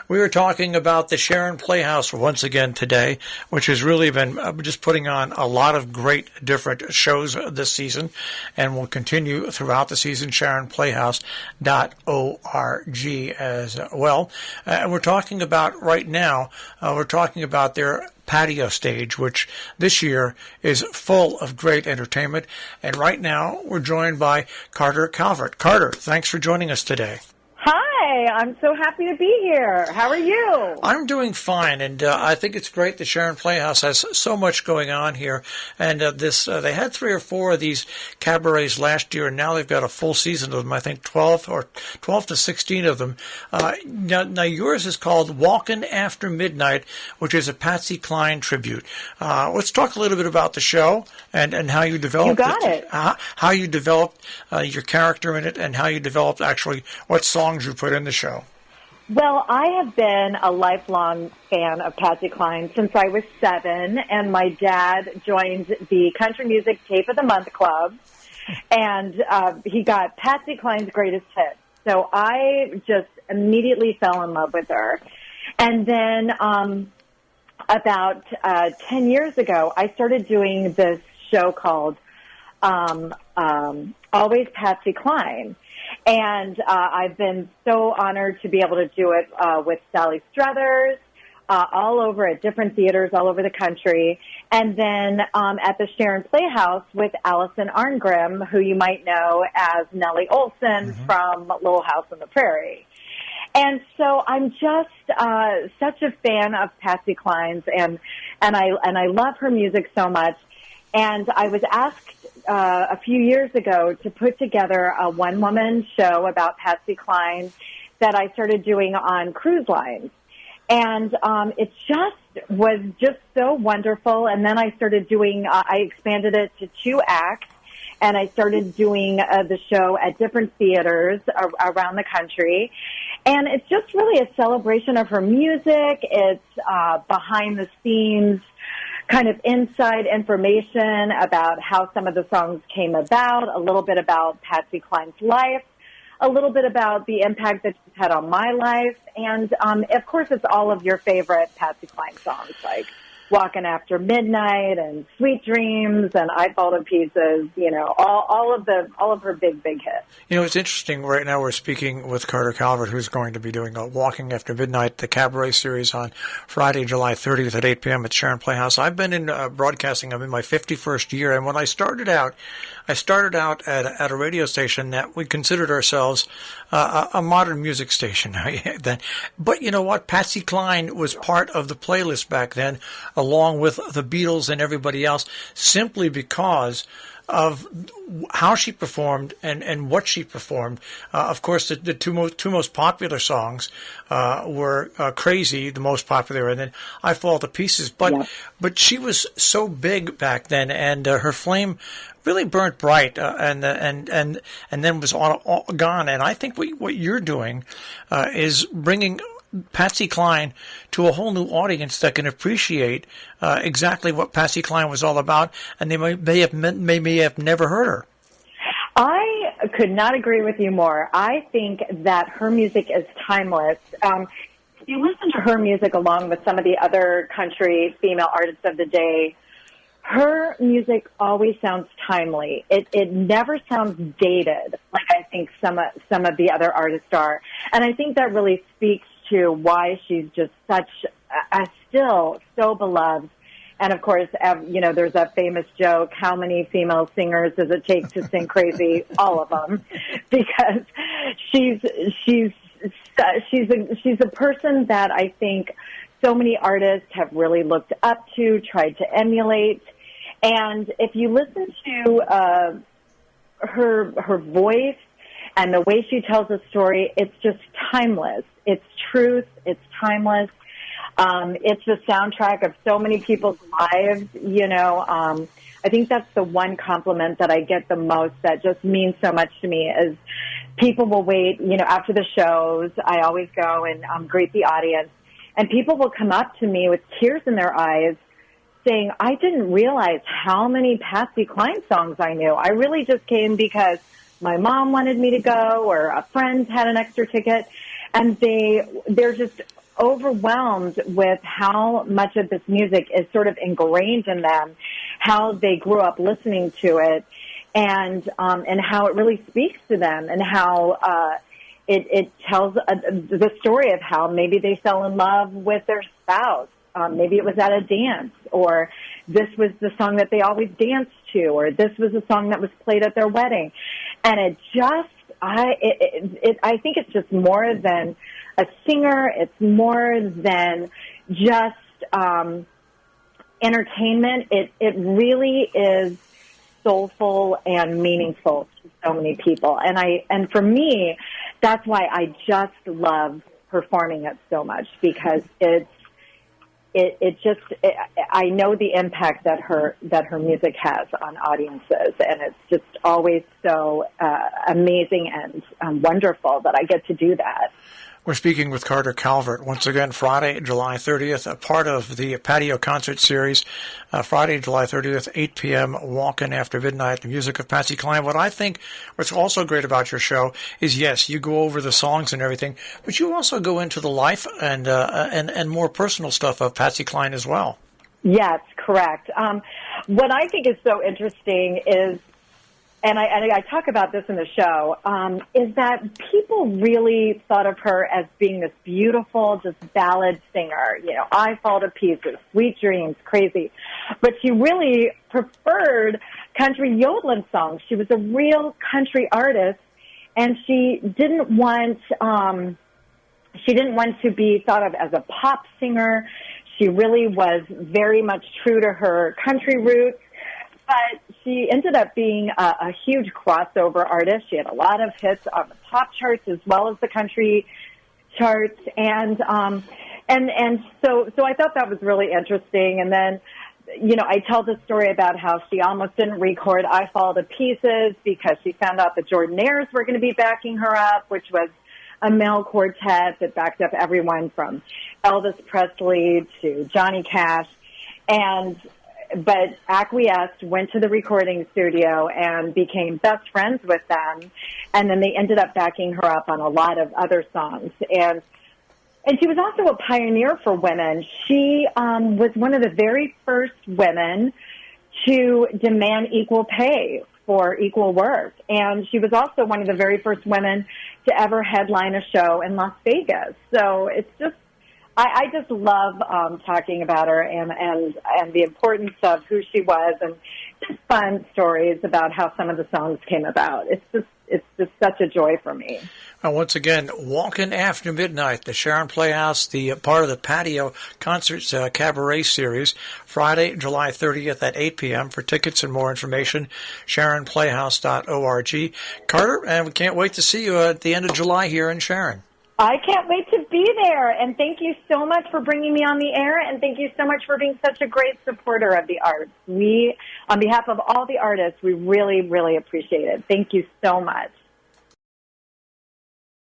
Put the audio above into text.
We were talking about the Sharon Playhouse once again today, which has really been just putting on a lot of great different shows this season and will continue throughout the season, SharonPlayhouse.org as well. And we're talking about right now, we're talking about their patio stage, which this year is full of great entertainment. And right now we're joined by Carter Calvert. Carter, thanks for joining us today. Hi, I'm so happy to be here. How are you? I'm doing fine, and I think it's great that Sharon Playhouse has so much going on here. And they had 3 or 4 of these cabarets last year, and now they've got a full season of them. I think 12 to 16 of them. Now yours is called Walkin After Midnight, which is a Patsy Cline tribute. Let's talk a little bit about the show and how you developed it. How you developed your character in it, and how you developed actually what songs you put in the show. Well, I have been a lifelong fan of Patsy Cline since I was 7, and my dad joined the Country Music Tape of the Month Club, and he got Patsy Cline's greatest hits. So I just immediately fell in love with her. And then about 10 years ago, I started doing this show called Always Patsy Cline. And I've been so honored to be able to do it with Sally Struthers all over at different theaters all over the country. And then at the Sharon Playhouse with Alison Argrim, who you might know as Nellie Olson from Little House on the Prairie. And so I'm just such a fan of Patsy Cline's, and I love her music so much. And I was asked a few years ago to put together a one-woman show about Patsy Cline that I started doing on cruise lines. And it was just so wonderful. And then I started doing, I expanded it to 2 acts, and I started doing the show at different theaters around the country. And it's just really a celebration of her music. It's behind the scenes kind of inside information about how some of the songs came about, a little bit about Patsy Cline's life, a little bit about the impact that she's had on my life, and of course it's all of your favorite Patsy Cline songs like Walkin' After Midnight and Sweet Dreams and Eyeball to Pieces, all of her big hits. It's interesting. Right now we're speaking with Carter Calvert, who's going to be doing Walking After Midnight, the cabaret series on Friday, July 30th at 8 p.m. at Sharon Playhouse. I've been in broadcasting. I'm in my 51st year, and when I started out at a radio station that we considered ourselves a modern music station. But you know what? Patsy Cline was part of the playlist back then, along with the Beatles and everybody else, simply because of how she performed and what she performed. Of course, the two most popular songs were Crazy, the most popular, and then I Fall to Pieces. But she was so big back then, and her flame really burnt bright, and then was all gone. And I think what you're doing is bringing Patsy Cline to a whole new audience that can appreciate exactly what Patsy Cline was all about, and they may have never heard her. I could not agree with you more. I think that her music is timeless. If you listen to her music along with some of the other country female artists of the day, her music always sounds timely. It never sounds dated like I think some of the other artists are. And I think that really speaks to why she's just still so beloved. And of course, there's that famous joke, how many female singers does it take to sing Crazy? All of them. Because she's a person that I think so many artists have really looked up to, tried to emulate. And if you listen to her voice and the way she tells a story, it's just timeless. It's truth. It's timeless. It's the soundtrack of so many people's lives. I think that's the one compliment that I get the most that just means so much to me is people will wait, after the shows. I always go and greet the audience, and people will come up to me with tears in their eyes saying, I didn't realize how many Patsy Cline songs I knew. I really just came because my mom wanted me to go or a friend had an extra ticket. And they're just overwhelmed with how much of this music is sort of ingrained in them, how they grew up listening to it, and how it really speaks to them, and how it tells the story of how maybe they fell in love with their spouse. Maybe it was at a dance, or this was the song that they always danced to, or this was a song that was played at their wedding. And it just, I think it's just more than a singer. It's more than just entertainment. It really is soulful and meaningful to so many people. And for me, that's why I just love performing it so much, because I know the impact that her music has on audiences, and it's just always so amazing and wonderful that I get to do that. We're speaking with Carter Calvert. Once again, Friday, July 30th, a part of the Patio Concert Series. Friday, July 30th, 8 p.m., Walkin after midnight, the music of Patsy Cline. What I think what's also great about your show is, yes, you go over the songs and everything, but you also go into the life and more personal stuff of Patsy Cline as well. Yes, correct. What I think is so interesting is, and I talk about this in the show, is that people really thought of her as being this beautiful, just ballad singer. You know, I Fall to Pieces, Sweet Dreams, Crazy. But she really preferred country yodeling songs. She was a real country artist, and she didn't want to be thought of as a pop singer. She really was very much true to her country roots. But she ended up being a huge crossover artist. She had a lot of hits on the pop charts as well as the country charts, and so I thought that was really interesting. And then, you know, I tell the story about how she almost didn't record "I Fall to Pieces" because she found out the Jordanaires were going to be backing her up, which was a male quartet that backed up everyone from Elvis Presley to Johnny Cash, but acquiesced, went to the recording studio, and became best friends with them. And then they ended up backing her up on a lot of other songs. And she was also a pioneer for women. She was one of the very first women to demand equal pay for equal work. And she was also one of the very first women to ever headline a show in Las Vegas. So it's just, I just love talking about her and the importance of who she was, and just fun stories about how some of the songs came about. It's just such a joy for me. Once again, Walkin After Midnight, the Sharon Playhouse, the part of the Patio Concerts Cabaret Series, Friday, July 30th at 8 p.m. For tickets and more information, sharonplayhouse.org. Carter, and we can't wait to see you at the end of July here in Sharon. I can't wait to be there, and thank you so much for bringing me on the air, and thank you so much for being such a great supporter of the arts. We, on behalf of all the artists, we really, really appreciate it. Thank you so much.